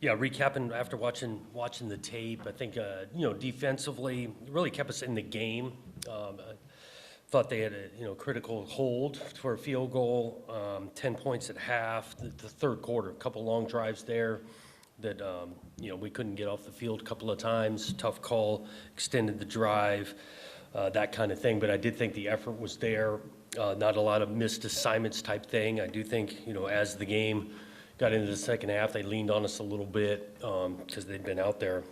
Yeah, recapping after watching the tape, I think defensively it really kept us in the game. I thought they had a critical hold for a field goal, 10 points at half. The third quarter, a couple long drives there that we couldn't get off the field a couple of times. Tough call, extended the drive, that kind of thing. But I did think the effort was there. Not a lot of missed assignments type thing. I do think as the game got into the second half, they leaned on us a little bit because they'd been out there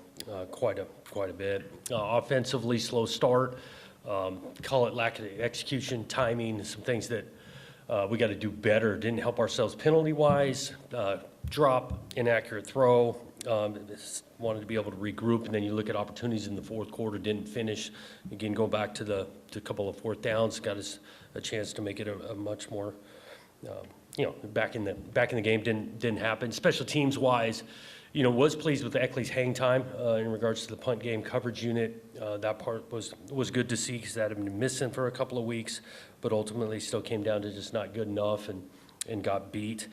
quite a bit. Offensively, slow start. Call it lack of execution, timing, some things that we got to do better. Didn't help ourselves penalty-wise. Drop, inaccurate throw. Wanted to be able to regroup, and then you look at opportunities in the fourth quarter, didn't finish. Again, going back to a couple of fourth downs, got us a chance to make it a much more back in the game didn't happen. Special teams wise, was pleased with Eckley's hang time in regards to the punt game coverage unit. That part was good to see because that had been missing for a couple of weeks, but ultimately still came down to just not good enough and got beat.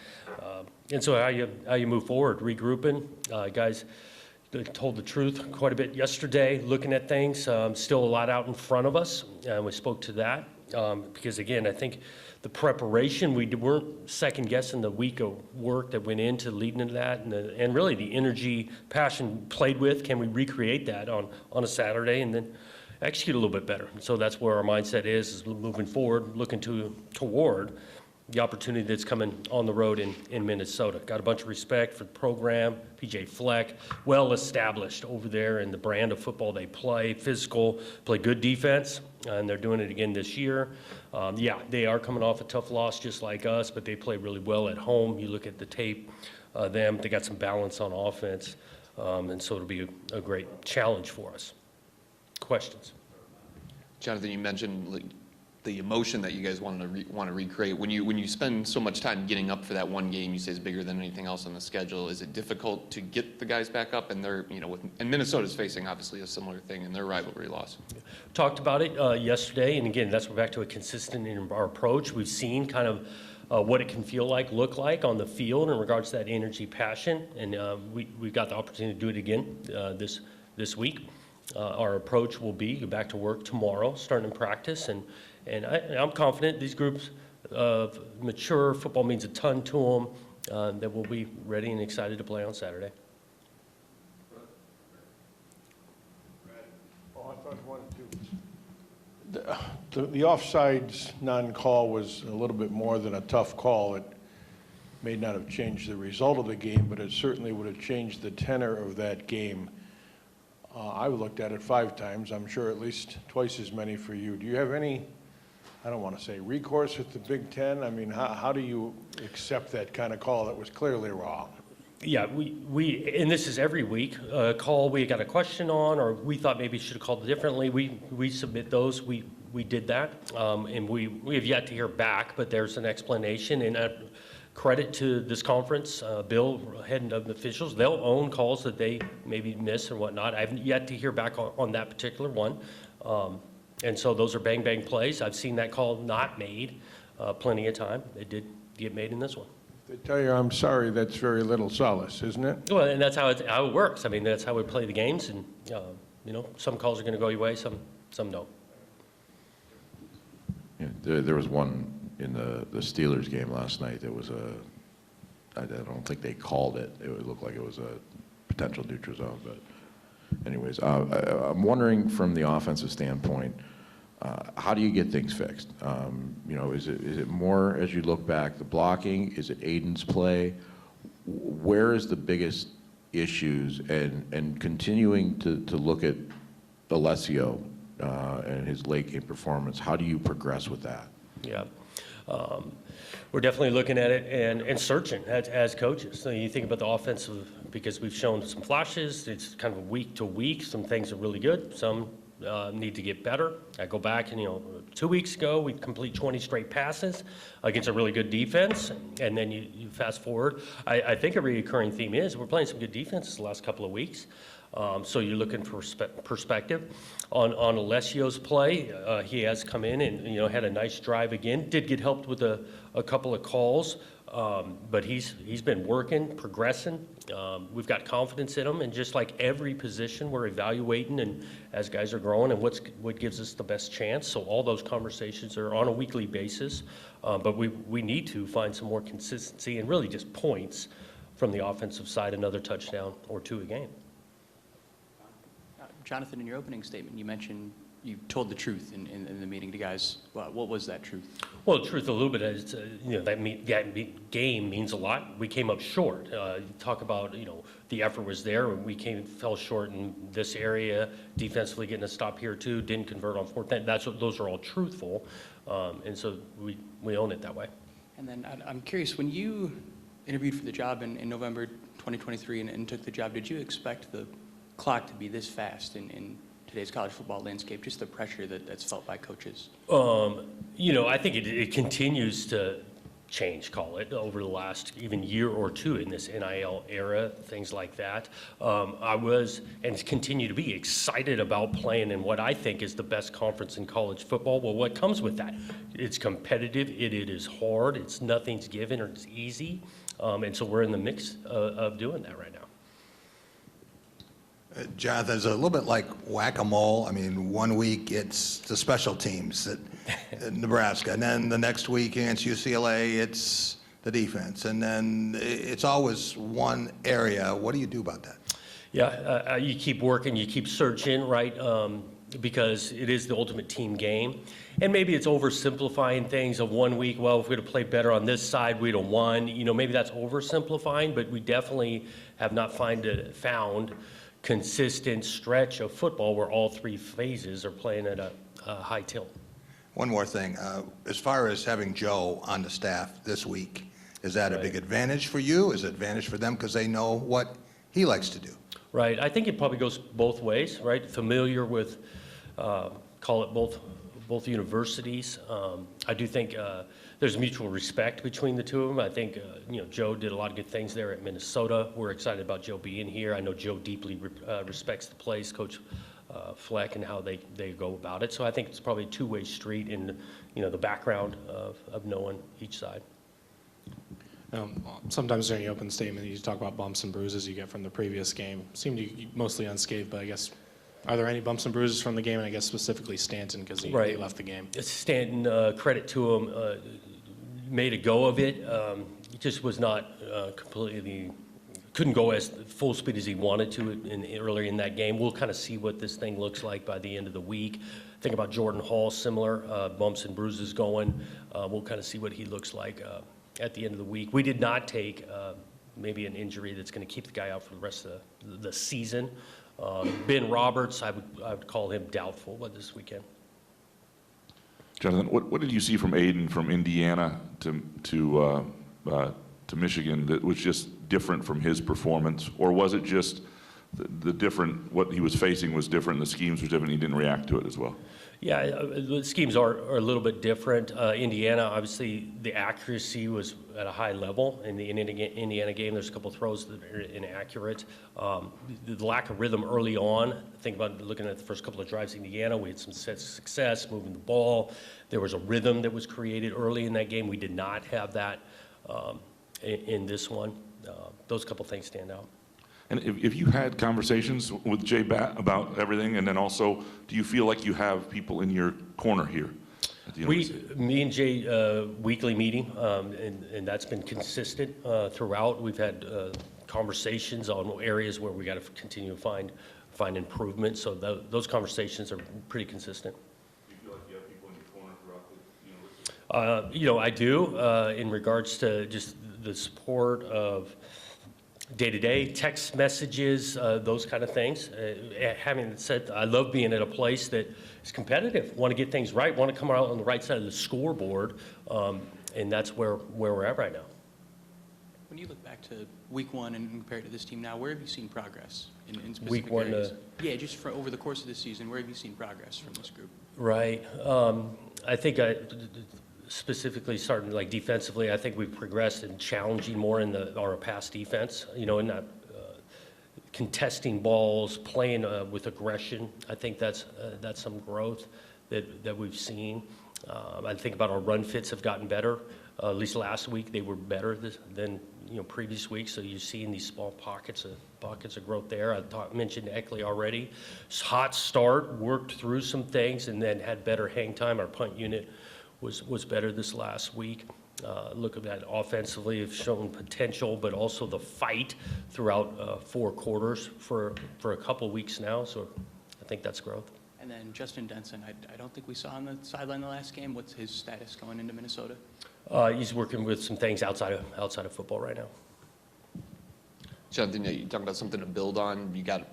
And so how you move forward, regrouping, guys. Told the truth quite a bit yesterday, looking at things. Still a lot out in front of us, and we spoke to that because, again, I think the preparation, we weren't second-guessing the week of work that went into leading into that, and really the energy, passion played with. Can we recreate that on a Saturday and then execute a little bit better? So that's where our mindset is moving forward, looking toward the opportunity that's coming on the road in Minnesota. Got a bunch of respect for the program, PJ Fleck, well established over there in the brand of football they play, physical, play good defense, and they're doing it again this year. They are coming off a tough loss just like us, but they play really well at home. You look at the tape, they got some balance on offense, and so it'll be a great challenge for us. Questions? Jonathan, you mentioned the emotion that you guys want to recreate. When you spend so much time getting up for that one game, you say is bigger than anything else on the schedule. Is it difficult to get the guys back up? And they're and Minnesota's facing obviously a similar thing in their rivalry loss. Talked about it yesterday, and again, that's back to a consistent in our approach. We've seen kind of what it can look like on the field in regards to that energy, passion, and we've got the opportunity to do it again this week. Our approach will be go back to work tomorrow, starting in practice, and I'm confident these groups of mature, football means a ton to them, that we'll be ready and excited to play on Saturday. The offsides non-call was a little bit more than a tough call. It may not have changed the result of the game, but it certainly would have changed the tenor of that game. I looked at it 5 times. I'm sure at least twice as many for you. Do you have any, I don't want to say recourse with the Big Ten? I mean, how do you accept that kind of call that was clearly wrong? Yeah, we and this is every week, call we got a question on, or we thought maybe should have called it differently. We submit those. We did that, and we have yet to hear back, but there's an explanation, and credit to this conference, Bill, head of the officials, they'll own calls that they maybe miss and whatnot. I haven't yet to hear back on that particular one. And so those are bang plays. I've seen that call not made plenty of time. It did get made in this one. They tell you I'm sorry, that's very little solace, isn't it? Well, and that's how it works. I mean, that's how we play the games, and some calls are going to go your way, some don't. Yeah, there was one in the Steelers game last night. It was I don't think they called it. It would look like it was a potential neutral zone. But anyways, I'm wondering from the offensive standpoint, how do you get things fixed? Is it more as you look back, the blocking? Is it Aiden's play? Where is the biggest issues? And continuing to look at Alessio and his late game performance, how do you progress with that? Yeah. We're definitely looking at it and searching as coaches. So you think about the offensive, because we've shown some flashes. It's kind of week to week. Some things are really good. Some need to get better. I go back and 2 weeks ago we complete 20 straight passes against a really good defense, and then you fast forward. I think a recurring theme is we're playing some good defenses the last couple of weeks. So you're looking for perspective. On Alessio's play, he has come in and, had a nice drive again. Did get helped with a couple of calls, but he's been working, progressing. We've got confidence in him, and just like every position, we're evaluating and as guys are growing and what gives us the best chance. So all those conversations are on a weekly basis, but we need to find some more consistency and really just points from the offensive side, another touchdown or two a game. Jonathan, in your opening statement, you mentioned you told the truth in the meeting to guys. What was that truth? Well, the truth a little bit is, that game means a lot. We came up short. Talk about, the effort was there. We fell short in this area, defensively getting a stop here too, didn't convert on fourth down. Those are all truthful, and so we own it that way. And then I'm curious, when you interviewed for the job in November 2023 and took the job, did you expect the clock to be this fast in today's college football landscape, just the pressure that's felt by coaches? I think it continues to change, call it, over the last even year or two in this NIL era, things like that. I was, and continue to be, excited about playing in what I think is the best conference in college football. Well, what comes with that? It's competitive, it is hard, nothing's given or it's easy, and so we're in the mix of doing that right now. Jonathan, it's a little bit like whack-a-mole. I mean, one week it's the special teams at Nebraska, and then the next week against UCLA, it's the defense, and then it's always one area. What do you do about that? Yeah, you keep working, you keep searching, right? Because it is the ultimate team game. And maybe it's oversimplifying things of 1 week. Well, if we'd have played better on this side, we'd have won. Maybe that's oversimplifying, but we definitely have not found consistent stretch of football where all three phases are playing at a high tilt. One more thing. As far as having Joe on the staff this week, is that a big advantage for you? Is it an advantage for them because they know what he likes to do? Right. I think it probably goes both ways, right? Familiar with, call it both universities. I do think there's mutual respect between the two of them. I think, Joe did a lot of good things there at Minnesota. We're excited about Joe being here. I know Joe deeply respects the place, Coach Fleck, and how they go about it. So I think it's probably a two-way street in, the background of knowing each side. Sometimes during the open statement, you talk about bumps and bruises you get from the previous game. Seemed mostly unscathed, but I guess, are there any bumps and bruises from the game? And I guess specifically Stanton, because he left the game. Stanton, credit to him, made a go of it. He just was not couldn't go as full speed as he wanted to earlier in that game. We'll kind of see what this thing looks like by the end of the week. Think about Jordan Hall, similar bumps and bruises going. We'll kind of see what he looks like at the end of the week. We did not take maybe an injury that's going to keep the guy out for the rest of the season. Ben Roberts, I would call him doubtful this weekend. Jonathan, what did you see from Aiden from Indiana to Michigan that was just different from his performance, or was it just the different, what he was facing was different, the schemes were different, he didn't react to it as well? Yeah, the schemes are a little bit different. Indiana, obviously, the accuracy was at a high level. In the Indiana game, there's a couple throws that are inaccurate. The lack of rhythm early on, think about looking at the first couple of drives in Indiana, we had some success moving the ball. There was a rhythm that was created early in that game. We did not have that in this one. Those couple things stand out. And if you had conversations with Jay Batt about everything, and then also, do you feel like you have people in your corner here at the university? Me and Jay, weekly meeting, and that's been consistent throughout. We've had conversations on areas where we got to continue to find improvement. So those conversations are pretty consistent. Do you feel like you have people in your corner throughout the university? I do, in regards to just the support of day-to-day text messages, those kind of things. Having said, I love being at a place that is competitive, want to get things right, want to come out on the right side of the scoreboard, and that's where we're at right now. When you look back to week one and compare it to this team now, where have you seen progress in specific week one areas? Yeah, just over the course of this season, where have you seen progress from this group? Right. I think specifically starting like defensively, I think we've progressed in challenging more in our pass defense, in that contesting balls, playing with aggression. I think that's some growth that we've seen. I think about our run fits have gotten better. At least last week they were better than previous weeks. So you're seeing these small pockets of growth there. I mentioned Eckley already. Hot start, worked through some things, and then had better hang time. Our punt unit was better this last week. Look at that offensively, have shown potential, but also the fight throughout 4 quarters for a couple weeks now. So I think that's growth. And then Justin Denson, I don't think we saw on the sideline the last game. What's his status going into Minnesota? He's working with some things outside of football right now. Jonathan, you talking about something to build on. You got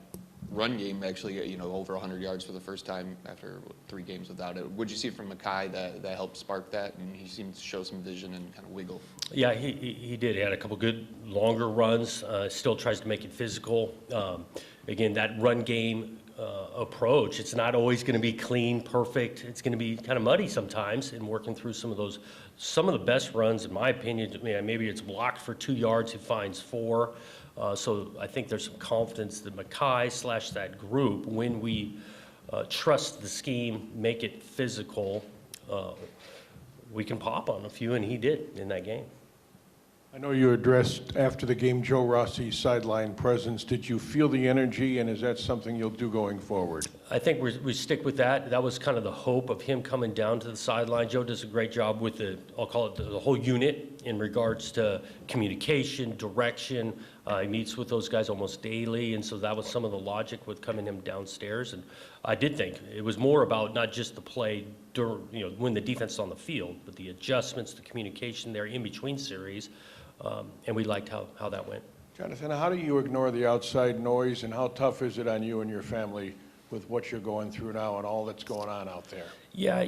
run game actually, over 100 yards for the first time after 3 games without it. What'd you see from Mekhi that helped spark that? And he seemed to show some vision and kind of wiggle. Yeah, he did. He had a couple good longer runs. Still tries to make it physical. Again, that run game approach, it's not always going to be clean, perfect. It's going to be kind of muddy sometimes, and working through some of the best runs, in my opinion, maybe it's blocked for 2 yards, he finds 4. So I think there's some confidence that Mekhi / that group, when we trust the scheme, make it physical, we can pop on a few, and he did in that game. I know you addressed after the game Joe Rossi's sideline presence. Did you feel the energy, and is that something you'll do going forward? I think we stick with that. That was kind of the hope of him coming down to the sideline. Joe does a great job with I'll call it the whole unit in regards to communication, direction. He meets with those guys almost daily, and so that was some of the logic with coming him downstairs. And I did think it was more about not just the play during, when the defense is on the field, but the adjustments, the communication there in between series. And we liked how that went. Jonathan, how do you ignore the outside noise, and how tough is it on you and your family with what you're going through now and all that's going on out there? Yeah,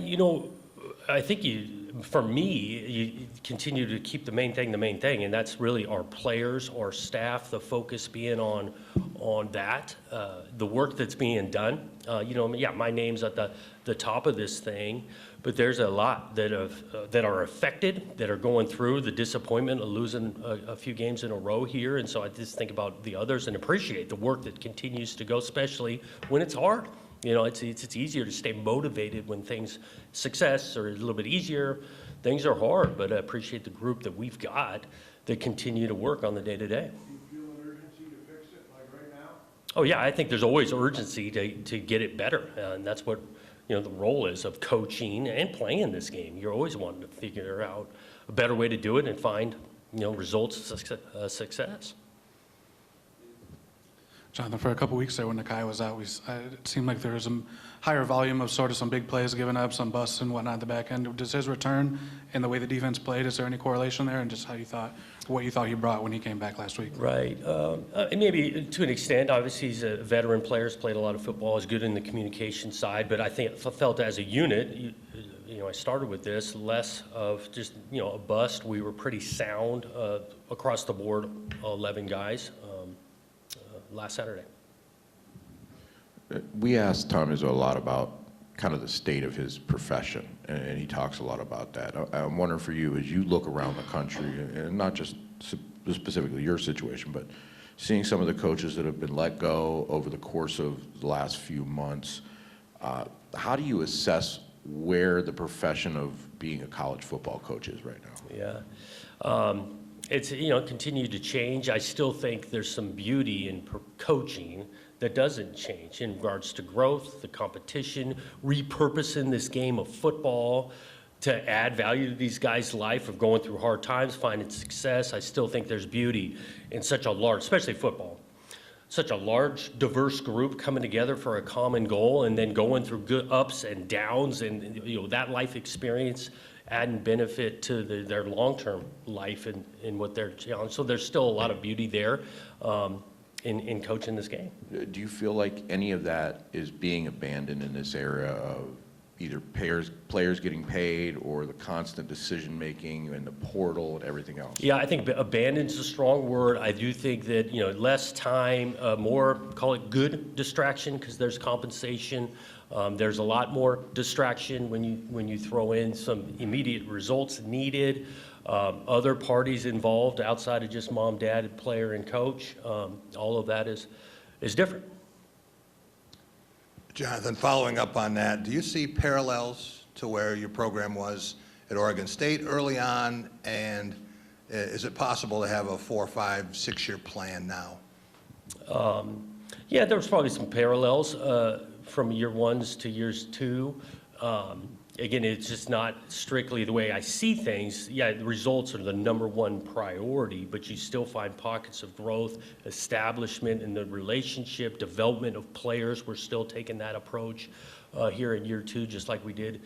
I think for me, you continue to keep the main thing, and that's really our players, our staff, the focus being on that, the work that's being done. My name's at the top of this thing, but there's a lot that are affected, that are going through the disappointment of losing a few games in a row here, and so I just think about the others and appreciate the work that continues to go, especially when it's hard. It's easier to stay motivated when success are a little bit easier. Things are hard, but I appreciate the group that we've got that continue to work on the day-to-day. Do you feel an urgency to fix it, like right now? Oh, yeah, I think there's always urgency to get it better, and that's what, the role is of coaching and playing this game. You're always wanting to figure out a better way to do it and find, results of success. Jonathan, for a couple weeks there when Mekhi was out, it seemed like there was a higher volume of sort of some big plays given up, some busts and whatnot at the back end. Does his return and the way the defense played, is there any correlation there, and just what you thought he brought when he came back last week? Right. Maybe to an extent. Obviously, he's a veteran player, has played a lot of football, is good in the communication side, but I felt as a unit, I started with this, less of just, a bust. We were pretty sound across the board, 11 guys. Last Saturday. We asked Tom Izzo a lot about kind of the state of his profession, and he talks a lot about that. I'm wondering for you, as you look around the country, and not just specifically your situation, but seeing some of the coaches that have been let go over the course of the last few months, how do you assess where the profession of being a college football coach is right now? Yeah. It's, continued to change. I still think there's some beauty in coaching that doesn't change in regards to growth, the competition, repurposing this game of football to add value to these guys' life of going through hard times, finding success. I still think there's beauty in such a large, especially football, such a large, diverse group coming together for a common goal and then going through good ups and downs and, that life experience adding benefit to their long-term life and what they're challenged. So there's still a lot of beauty there in coaching this game. Do you feel like any of that is being abandoned in this area of either players getting paid or the constant decision-making and the portal and everything else? Yeah, I think abandoned is a strong word. I do think that, less time, more, call it good distraction, because there's compensation. There's a lot more distraction when you throw in some immediate results needed. Other parties involved outside of just mom, dad, player, and coach. All of that is is different. Jonathan, following up on that, do you see parallels to where your program was at Oregon State early on? And is it possible to have a 4-, 5-, 6-year plan now? Yeah, there was probably some parallels from year ones to years two. Again, it's just not strictly the way I see things. Yeah, the results are the number one priority, but you still find pockets of growth, establishment in the relationship, development of players. We're still taking that approach here in year two, just like we did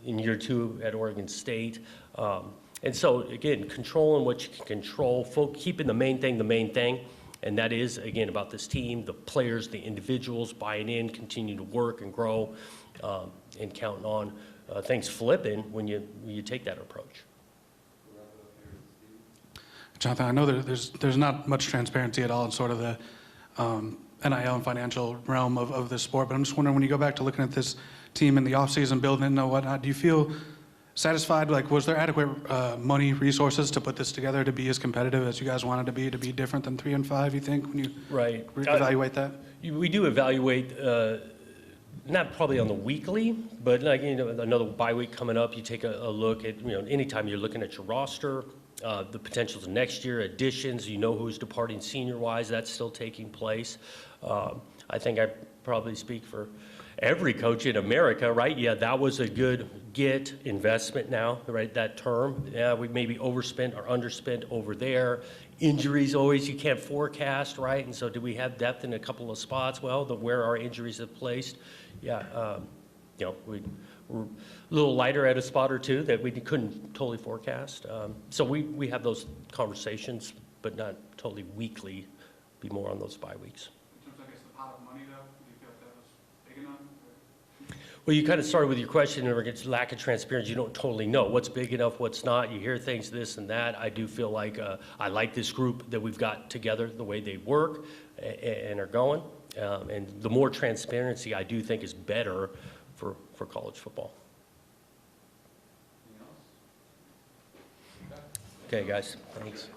in year two at Oregon State. And so, again, controlling what you can control, keeping the main thing, and that is, again, about this team, the players, the individuals buying in, continue to work and grow, and counting on things flipping when you take that approach. Jonathan, I know there's not much transparency at all in sort of the NIL and financial realm of this sport, but I'm just wondering, when you go back to looking at this team in the offseason, building it and whatnot, do you feel satisfied? Like, was there adequate money, resources to put this together to be as competitive as you guys wanted to be different than 3 and 5, you think, when you Right. evaluate that? We do evaluate, not probably on the weekly, but like, another bye week coming up, you take a look at, anytime you're looking at your roster, the potentials of next year, additions, who's departing senior-wise, that's still taking place. I think I probably speak for every coach in America, right? Yeah, that was a good investment now, right, that term. Yeah, we maybe overspent or underspent over there. Injuries always you can't forecast, right? And so do we have depth in a couple of spots? Well, where our injuries have placed, yeah, we're a little lighter at a spot or two that we couldn't totally forecast. So we have those conversations, but not totally weekly, be more on those bye weeks. In terms of, I guess, the pot of money, though, do you feel like that was big enough? Well, you kind of started with your question, and it's lack of transparency. You don't totally know what's big enough, what's not. You hear things, this and that. I do feel like I like this group that we've got together, the way they work and are going. And the more transparency, I do think, is better for college football. Okay, guys, thanks.